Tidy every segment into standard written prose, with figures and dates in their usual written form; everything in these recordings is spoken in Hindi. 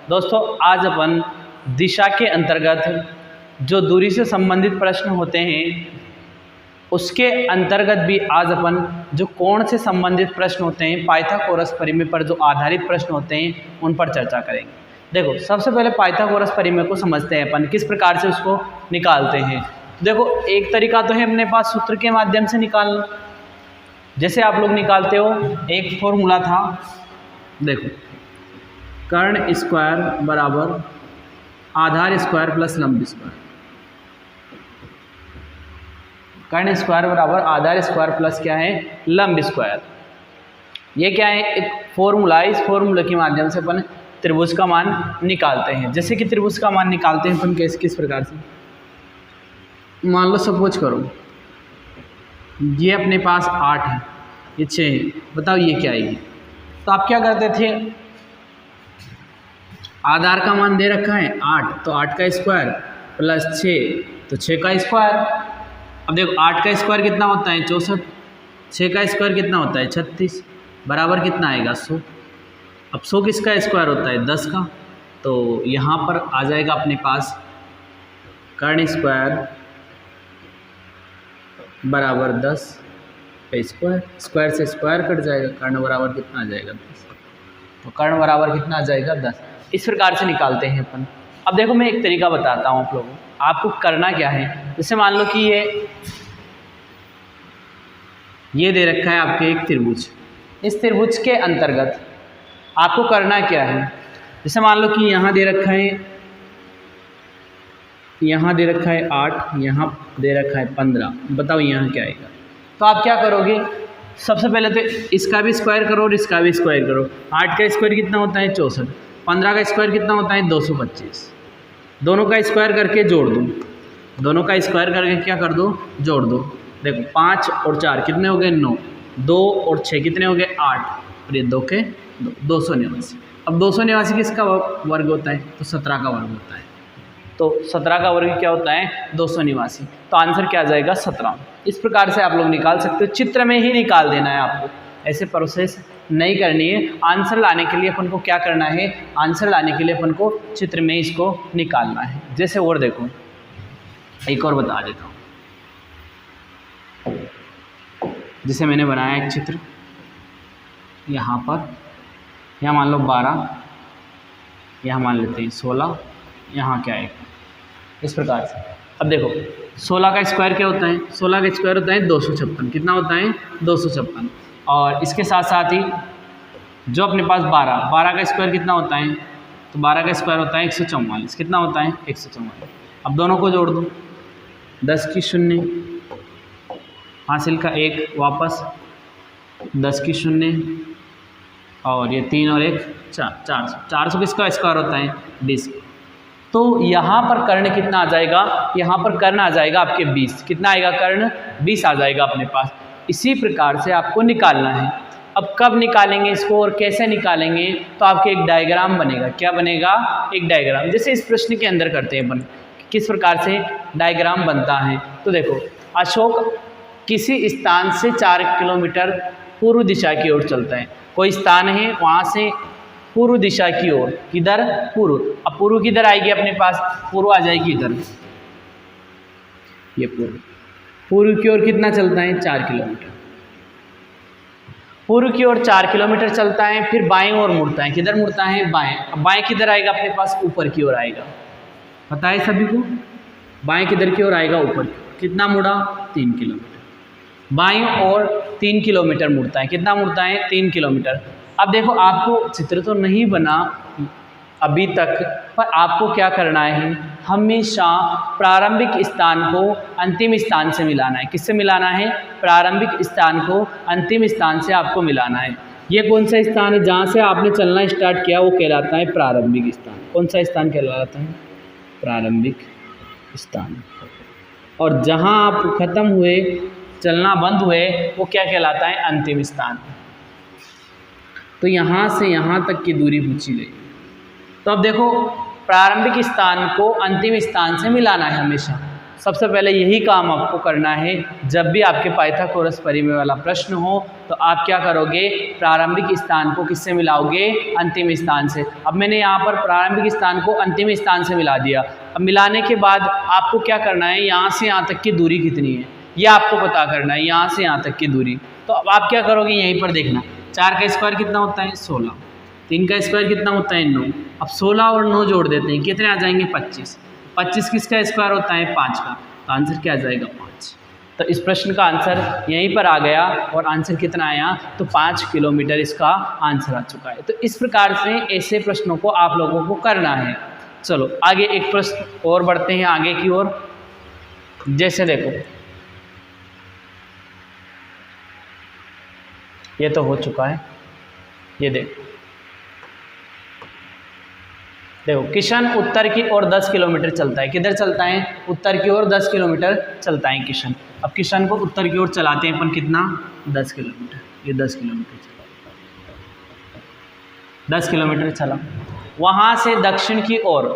दोस्तों आज अपन दिशा के अंतर्गत जो दूरी से संबंधित प्रश्न होते हैं उसके अंतर्गत भी आज अपन जो कोण से संबंधित प्रश्न होते हैं पाइथागोरस परिमेय पर जो आधारित प्रश्न होते हैं उन पर चर्चा करेंगे। देखो सबसे पहले पाइथागोरस परिमेय को समझते हैं अपन किस प्रकार से उसको निकालते हैं। देखो एक तरीका तो है अपने पास सूत्र के माध्यम से निकालना, जैसे आप लोग निकालते हो एक फॉर्मूला था, देखो कर्ण स्क्वायर बराबर आधार स्क्वायर प्लस लंब स्क्वायर, कर्ण स्क्वायर बराबर आधार स्क्वायर प्लस क्या है लंब स्क्वायर। ये क्या है एक फॉर्मूला, इस फॉर्मूला के माध्यम से अपन त्रिभुज का मान निकालते हैं। जैसे कि त्रिभुज का मान निकालते हैं अपन किस प्रकार से, मान लो सपोज करो ये अपने पास 8 है, ये 6 है, बताओ ये क्या है। तो आप क्या करते थे, आधार का मान दे रखा है 8 तो 8 का स्क्वायर प्लस 6 तो 6 का स्क्वायर। अब देखो 8 का स्क्वायर कितना होता है 64, 6 का स्क्वायर कितना होता है 36, बराबर कितना आएगा 100। अब 100 किसका स्क्वायर होता है 10 का, तो यहाँ पर आ जाएगा अपने पास कर्ण स्क्वायर बराबर 10 का स्क्वायर, स्क्वायर से स्क्वायर कट जाएगा, कर्ण बराबर कितना आ जाएगा 10, तो कर्ण बराबर कितना आ जाएगा 10। इस प्रकार से निकालते हैं अपन। अब देखो मैं एक तरीका बताता हूँ आप लोगों को, आपको करना क्या है। जैसे मान लो कि ये दे रखा है आपके एक त्रिभुज, इस त्रिभुज के अंतर्गत आपको करना क्या है। जैसे मान लो कि यहाँ दे रखा है, यहाँ दे रखा है 8, यहाँ दे रखा है 15, बताओ यहाँ क्या आएगा। तो आप क्या करोगे, सबसे पहले तो इसका भी स्क्वायर करो और इसका भी स्क्वायर करो। 8 का स्क्वायर कितना होता है 64, 15 का स्क्वायर कितना होता है 225, दोनों का स्क्वायर करके जोड़ दो, दोनों का स्क्वायर करके क्या कर दो जोड़ दो। देखो 5 और 4 कितने हो गए 9, 2 और 6 कितने हो गए 8, और ये 2 के 289। अब 289 किसका वर्ग होता है, तो 17 का वर्ग होता है, तो 17 का वर्ग क्या होता है 289, तो आंसर क्या आ जाएगा 17। इस प्रकार से आप लोग निकाल सकते हो, चित्र में ही निकाल देना है आपको, ऐसे प्रोसेस नहीं करनी है। आंसर लाने के लिए अपन को क्या करना है, आंसर लाने के लिए अपन को चित्र में इसको निकालना है। जैसे और देखो एक और बता देता हूँ, जैसे मैंने बनाया एक चित्र यहाँ पर, यहाँ मान लो 12, यहाँ मान लेते हैं 16, यहाँ क्या है इस प्रकार से। अब देखो 16 का स्क्वायर क्या होता है, 16 का स्क्वायर होता है 256, कितना होता है 256, और इसके साथ साथ ही जो अपने पास 12 का स्क्वायर कितना होता है, तो 12 का स्क्वायर होता है 144, कितना होता है 144। अब दोनों को जोड़ दो, 10 की 0 हासिल का 1 वापस, 10 की 0 और ये 3 और 1 400, 400 किसका स्क्वायर होता है 20। तो यहाँ पर कर्ण कितना आ जाएगा, यहाँ पर कर्ण आ जाएगा आपके 20, कितना आएगा कर्ण 20 आ जाएगा अपने पास। इसी प्रकार से आपको निकालना है। अब कब निकालेंगे इसको और कैसे निकालेंगे, तो आपके एक डायग्राम बनेगा, क्या बनेगा एक डायग्राम, जैसे इस प्रश्न के अंदर करते हैं अपन किस प्रकार से डायग्राम बनता है। तो देखो अशोक किसी स्थान से 4 किलोमीटर पूर्व दिशा की ओर चलता है, कोई स्थान है वहाँ से पूर्व दिशा की ओर, किधर पूर्व। अब पूर्व किधर आएगी अपने पास, पूर्व आ जाएगी इधर, ये पूर्व की ओर कितना चलता है 4 किलोमीटर, पूर्व की ओर 4 किलोमीटर चलता है, फिर बाएं ओर मुड़ता है, किधर मुड़ता है बाएं। अब बाएं किधर आएगा अपने पास ऊपर की ओर आएगा, पता है सभी को बाएं किधर की ओर आएगा ऊपर की ओर। कितना मुड़ा 3 किलोमीटर, बाएं ओर 3 किलोमीटर मुड़ता है, कितना मुड़ता है 3 किलोमीटर। अब देखो आपको चित्र तो नहीं बना अभी तक, पर आपको क्या करना है, हमेशा प्रारंभिक स्थान को अंतिम स्थान से मिलाना है। किससे मिलाना है, प्रारंभिक स्थान को अंतिम स्थान से आपको मिलाना है। ये कौन सा स्थान है, जहाँ से आपने चलना स्टार्ट किया वो कहलाता है प्रारंभिक स्थान। कौन सा स्थान कहलाता है, प्रारंभिक स्थान। और जहाँ आप खत्म हुए, चलना बंद हुए, वो क्या कहलाता है, अंतिम स्थान। तो यहाँ से यहाँ तक की दूरी पूछी गई। तो अब देखो प्रारंभिक स्थान को अंतिम स्थान से मिलाना है हमेशा। सबसे पहले यही काम आपको करना है। जब भी आपके पाइथागोरस परिमेय वाला प्रश्न हो तो आप क्या करोगे, प्रारंभिक स्थान को किससे मिलाओगे, अंतिम स्थान से। अब मैंने यहाँ पर प्रारंभिक स्थान को अंतिम स्थान से मिला दिया। अब मिलाने के बाद आपको क्या करना है, यहाँ से यहाँ तक की दूरी कितनी है ये आपको पता करना है, यहाँ से यहाँ तक की दूरी। तो अब आप क्या करोगे, यहीं पर देखना 4 का स्क्वायर कितना होता है 16, 3 का स्क्वायर कितना होता है 9। अब 16 और 9 जोड़ देते हैं, कितने आ जाएंगे 25। 25 किसका स्क्वायर होता है 5 का, तो आंसर क्या आ जाएगा 5। तो इस प्रश्न का आंसर यहीं पर आ गया और आंसर कितना आया, तो 5 किलोमीटर इसका आंसर आ चुका है। तो इस प्रकार से ऐसे प्रश्नों को आप लोगों को करना है। चलो आगे एक प्रश्न और बढ़ते हैं आगे की ओर। जैसे देखो ये तो हो चुका है, ये देखो किशन उत्तर की ओर 10 किलोमीटर चलता है। किधर चलता है, उत्तर की ओर 10 किलोमीटर चलता है किशन। अब किशन को उत्तर की ओर चलाते हैं अपन, कितना 10 किलोमीटर, ये 10 किलोमीटर चला, 10 किलोमीटर चला। वहाँ से दक्षिण की ओर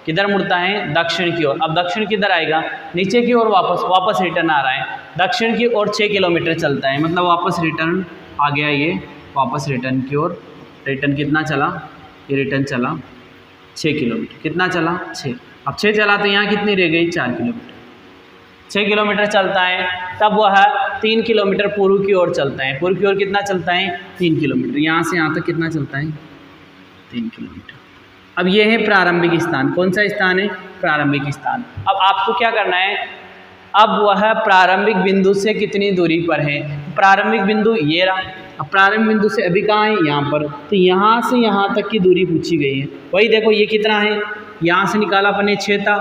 किधर मुड़ता है, दक्षिण की ओर। अब दक्षिण किधर आएगा, नीचे की ओर वापस रिटर्न आ रहा है। दक्षिण की ओर 6 किलोमीटर चलता है, मतलब वापस रिटर्न आ गया, ये वापस रिटर्न की ओर। रिटर्न कितना चला, ये रिटर्न चला 6 किलोमीटर, कितना चला 6। अब 6 चला तो यहाँ कितनी रह गई 4 किलोमीटर। 6 किलोमीटर चलता है, तब वह 3 किलोमीटर पूर्व की ओर चलता है। पूर्व की ओर कितना चलता है 3 किलोमीटर, यहाँ से यहाँ तक कितना चलता है 3 किलोमीटर। अब ये है प्रारंभिक स्थान, कौन सा स्थान है, प्रारंभिक स्थान। अब आपको क्या करना है, अब वह प्रारंभिक बिंदु से कितनी दूरी पर है। प्रारंभिक बिंदु ये रहा, अब प्रारंभिक बिंदु से अभी कहाँ है, यहाँ पर। तो यहाँ से यहाँ तक की दूरी पूछी गई है। वही देखो ये कितना है, यहाँ से निकाला अपने 6 था,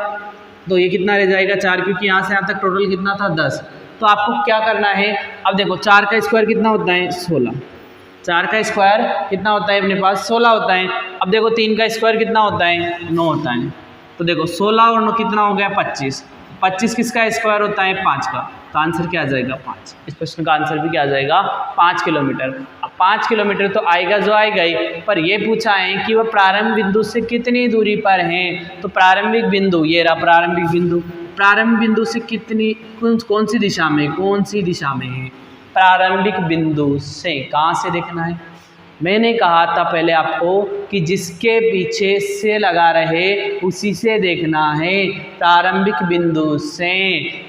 तो ये कितना रह जाएगा 4, क्योंकि यहाँ से यहाँ तक टोटल कितना था 10। तो आपको क्या करना है, अब देखो 4 का स्क्वायर कितना होता है 16, 4 का स्क्वायर कितना होता है अपने पास 16 होता है। अब देखो 3 का स्क्वायर कितना होता है 9 होता है। तो देखो 16 और 9 कितना हो गया 25। 25 किसका स्क्वायर होता है 5 का, तो आंसर क्या आ जाएगा 5। इस प्रश्न का आंसर भी क्या आ जाएगा 5 किलोमीटर। अब 5 किलोमीटर तो आएगा जो आएगा ही, पर ये पूछा है कि वह प्रारंभिक बिंदु से कितनी दूरी पर है। तो प्रारंभिक बिंदु ये रहा, प्रारंभिक बिंदु, प्रारंभिक बिंदु से कितनी, कौन सी दिशा में, कौन सी दिशा में है, प्रारंभिक बिंदु से कहाँ से देखना है। मैंने कहा था पहले आपको कि जिसके पीछे से लगा रहे उसी से देखना है, प्रारंभिक बिंदु से।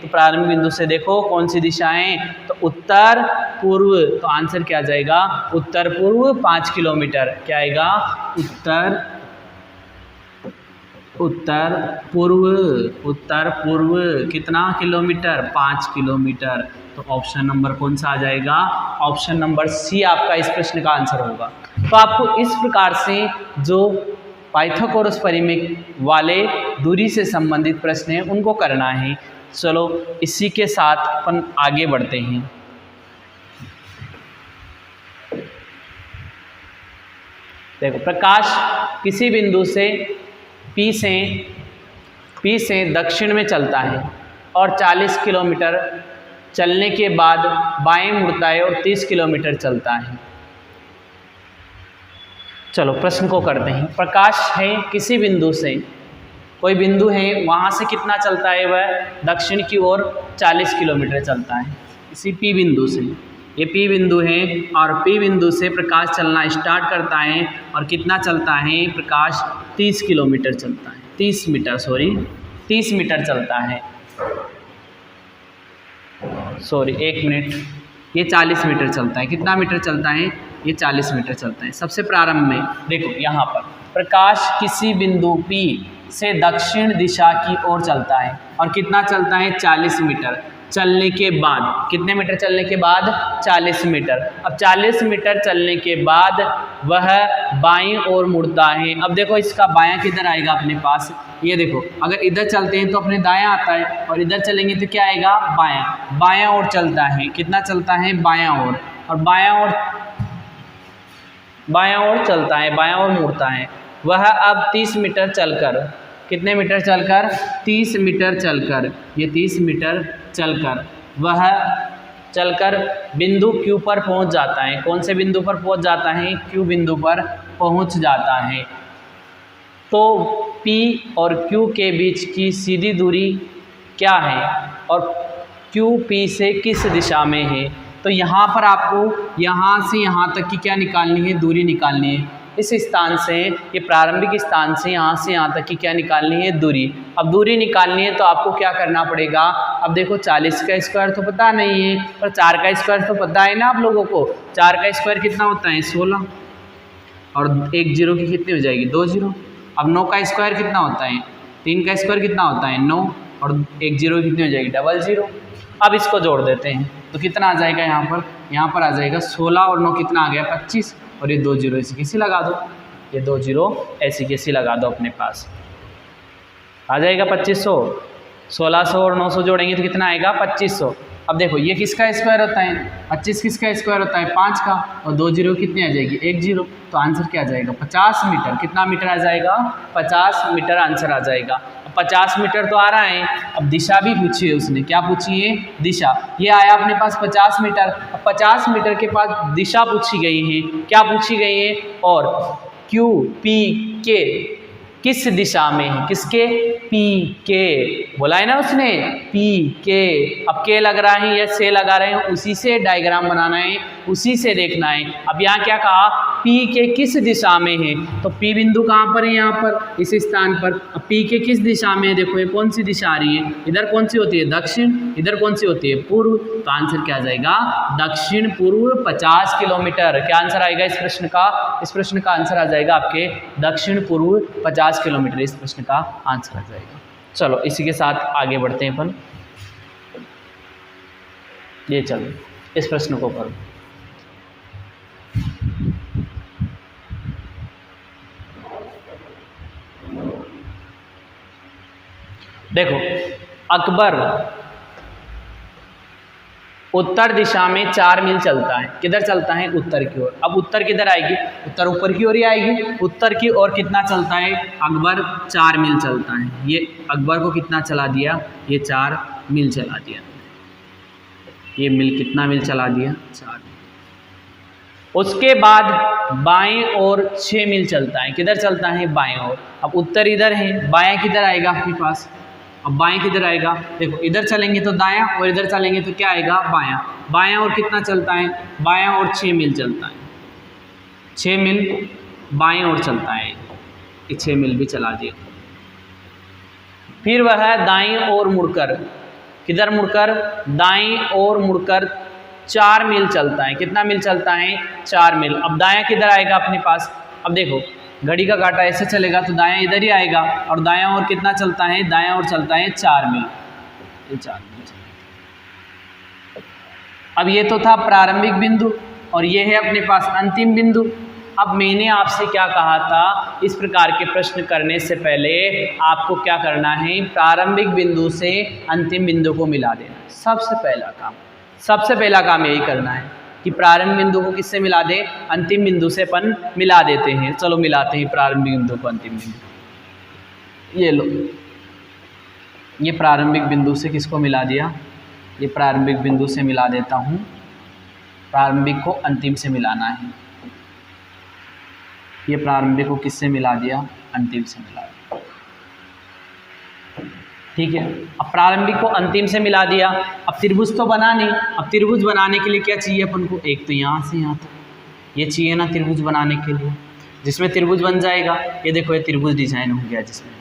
तो प्रारंभिक बिंदु से देखो कौन सी दिशाएं, तो उत्तर पूर्व, तो आंसर क्या आ जाएगा उत्तर पूर्व 5 किलोमीटर। क्या आएगा उत्तर पूर्व कितना किलोमीटर 5 किलोमीटर। तो ऑप्शन नंबर कौन सा आ जाएगा, ऑप्शन नंबर सी आपका इस प्रश्न का आंसर होगा। तो आपको इस प्रकार से जो पाइथागोरस परिमेय वाले दूरी से संबंधित प्रश्न हैं उनको करना है। चलो इसी के साथ अपन आगे बढ़ते हैं। देखो प्रकाश किसी बिंदु से P से दक्षिण में चलता है और 40 किलोमीटर चलने के बाद बाएं मुड़ता है और 30 किलोमीटर चलता है। चलो प्रश्न को करते हैं। प्रकाश है किसी बिंदु से, कोई बिंदु है, वहाँ से कितना चलता है वह दक्षिण की ओर 40 किलोमीटर चलता है। इसी P बिंदु से, ये P बिंदु है और P बिंदु से प्रकाश चलना स्टार्ट करता है और कितना चलता है प्रकाश 30 किलोमीटर चलता है, 30 मीटर चलता है। एक मिनट, ये 40 मीटर चलता है। कितना मीटर चलता है, ये 40 मीटर चलता है। सबसे प्रारंभ में देखो यहाँ पर प्रकाश किसी बिंदु P से दक्षिण दिशा की ओर चलता है और कितना चलता है 40 मीटर चलने के बाद। कितने मीटर चलने के बाद 40 मीटर। अब 40 मीटर चलने के बाद वह बाईं ओर मुड़ता है। अब देखो इसका बायां किधर आएगा अपने पास, ये देखो अगर इधर चलते हैं तो अपने दायां आता है और इधर चलेंगे तो क्या आएगा बायां। बायां ओर चलता है, कितना चलता है बायां ओर, और बायां ओर चलता है, बायां ओर मुड़ता है। वह अब 30 मीटर चलकर, कितने मीटर चलकर 30 मीटर चलकर, ये 30 मीटर चलकर वह चलकर बिंदु Q पर पहुंच जाता है। कौन से बिंदु पर पहुंच जाता है, Q बिंदु पर पहुंच जाता है। तो P और Q के बीच की सीधी दूरी क्या है और क्यू पी से किस दिशा में है। तो यहाँ पर आपको यहाँ से यहाँ तक की क्या निकालनी है, दूरी निकालनी है। इस स्थान से, ये प्रारंभिक स्थान से यहाँ तक की क्या निकालनी है, दूरी। अब दूरी निकालनी है तो आपको क्या करना पड़ेगा। अब देखो 40 का स्क्वायर तो पता नहीं है, पर 4 का स्क्वायर तो पता है ना आप लोगों को। 4 का स्क्वायर कितना होता है, 16, और एक जीरो की कितनी हो जाएगी, 2 जीरो। अब 9 का स्क्वायर कितना होता है, 3 का स्क्वायर कितना होता है, 9, और एक जीरो की कितनी हो जाएगी, डबल जीरो। अब इसको जोड़ देते हैं तो कितना आ जाएगा, यहाँ पर आ जाएगा 16 और 9 कितना आ गया, 25, और ये 2 जीरो ऐसी कैसी लगा दो, ये 2 जीरो ऐसी कैसी लगा दो अपने पास, आ जाएगा 2500। 1600 और 900 जोड़ेंगे तो कितना आएगा, 2500। अब देखो ये किसका स्क्वायर होता है, 25 किसका स्क्वायर होता है, 5 का, और 2 जीरो कितनी आ जाएगी, 1 जीरो। तो आंसर क्या आ जाएगा, 50 मीटर। कितना मीटर आ जाएगा, 50 मीटर आंसर आ जाएगा। 50 मीटर तो आ रहा है। अब दिशा भी पूछी है उसने, क्या पूछी है, दिशा। ये आया अपने पास 50 मीटर। अब 50 मीटर के पास दिशा पूछी गई है, क्या पूछी गई है, और क्यू पी के किस दिशा में है, किसके, पी के, बोला है ना उसने, पी के। अब के लग रहा है या से लगा रहे हैं, उसी से डायग्राम बनाना है, उसी से देखना है। अब यहाँ क्या कहा, पी के किस दिशा में है, तो पी बिंदु कहाँ पर है, यहाँ पर इस स्थान पर। अब पी के किस दिशा में है, देखो ये कौन सी दिशा आ रही है, इधर कौन सी होती है, दक्षिण, इधर कौन सी होती है, पूर्व। तो आंसर क्या आ जाएगा, दक्षिण पूर्व 50 किलोमीटर। क्या आंसर आएगा इस प्रश्न का, इस प्रश्न का आंसर आ जाएगा आपके दक्षिण पूर्व 50 किलोमीटर, इस प्रश्न का आंसर आ जाएगा। चलो इसी के साथ आगे बढ़ते हैं अपन, ये चलो इस प्रश्न को करो। देखो अकबर उत्तर दिशा में 4 मील चलता है, किधर चलता है, उत्तर की ओर। अब उत्तर किधर आएगी, उत्तर ऊपर की ओर ही आएगी। उत्तर की ओर कितना चलता है, अकबर 4 मील चलता है। ये अकबर को कितना चला दिया, ये 4 मील चला दिया। ये मील कितना मील चला दिया, 4 मील। उसके बाद बाएं ओर 6 मील चलता है, किधर चलता है, बाएं ओर। अब उत्तर इधर है, बाएं किधर आएगा आपके पास, अब बाएं किधर आएगा, देखो इधर चलेंगे तो दायां और इधर चलेंगे तो क्या आएगा, बायां। बायां और कितना चलता है, बायां और 6 मील चलता है, 6 मील बाएं ओर चलता है, ये 6 मील भी चला दिया। फिर वह दाईं ओर मुड़कर, किधर मुड़कर, दाईं ओर मुड़कर 4 मील चलता है। कितना मील चलता है, 4 मील। अब दायां किधर आएगा अपने पास, अब देखो घड़ी का कांटा ऐसे चलेगा तो दायां इधर ही आएगा, और दायां ओर कितना चलता है, दायां ओर चलता है 4 मील, ये 4 मील। अब ये तो था प्रारंभिक बिंदु, और ये है अपने पास अंतिम बिंदु। अब मैंने आपसे क्या कहा था, इस प्रकार के प्रश्न करने से पहले आपको क्या करना है, प्रारंभिक बिंदु से अंतिम बिंदु को मिला देना। सबसे पहला काम यही करना है कि प्रारंभिक बिंदु को किससे मिला दें, अंतिम बिंदु से अपन मिला देते हैं। चलो मिलाते हैं प्रारंभिक बिंदु को अंतिम बिंदु। ये लो, ये प्रारंभिक बिंदु से किसको मिला दिया, ये प्रारंभिक बिंदु से मिला देता हूँ। प्रारंभिक को अंतिम से मिलाना है, ये प्रारंभिक को किससे मिला दिया, अंतिम से मिला दिया, ठीक है। अब प्रारंभिक को अंतिम से मिला दिया। अब त्रिभुज तो बना नहीं, अब त्रिभुज बनाने के लिए क्या चाहिए अपन को, एक तो यहाँ से यहाँ तक ये चाहिए ना त्रिभुज बनाने के लिए, जिसमें त्रिभुज बन जाएगा। ये देखो ये त्रिभुज डिजाइन हो गया, जिसमें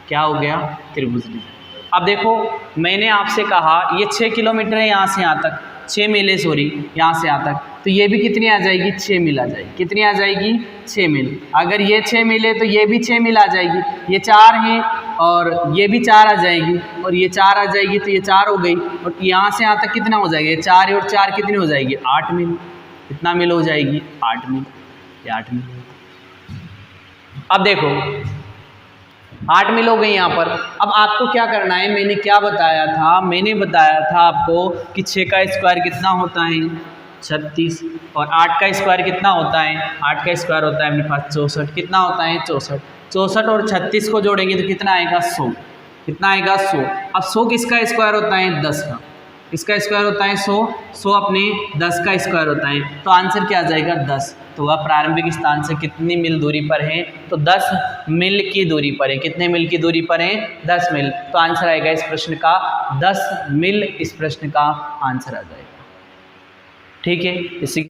क्या हो गया, त्रिभुज डिजाइन। अब देखो मैंने आपसे कहा ये 6 किलोमीटर है यहाँ से यहाँ तक, 6 मील है, सॉरी यहाँ से यहाँ तक, तो ये भी कितनी आ जाएगी, 6 मील आ जाएगी। कितनी आ जाएगी, 6 मील। अगर ये 6 मील है तो ये भी 6 मील आ जाएगी। ये 4 है और ये भी 4 आ जाएगी, और ये 4 आ जाएगी, तो ये 4 हो गई। और यहाँ से यहाँ तक कितना हो जाएगा, ये 4 और 4 कितनी हो जाएगी, 8 मील। कितना मील हो जाएगी, 8 मील, ये 8 मील। अब देखो 8 मील हो गई यहाँ पर। अब आपको क्या करना है, मैंने क्या बताया था, मैंने बताया था आपको कि 6 का स्क्वायर कितना होता है, 36, और 8 का स्क्वायर कितना होता है, 8 का स्क्वायर होता है अपने पास 64। कितना होता है, 64। 64 और 36 को जोड़ेंगे तो कितना आएगा, 100। कितना आएगा, 100। अब 100 किसका स्क्वायर होता है, 10 का। इसका स्क्वायर होता है 100, 100 अपने 10 का स्क्वायर होता है, तो आंसर क्या आ जाएगा 10। तो वह प्रारंभिक स्थान से कितनी मील दूरी पर है, तो 10 मील की दूरी पर है। कितने मील की दूरी पर है, 10 मील। तो आंसर आएगा इस प्रश्न का 10 मील, इस प्रश्न का आंसर आ जाएगा। ठीक है, इसी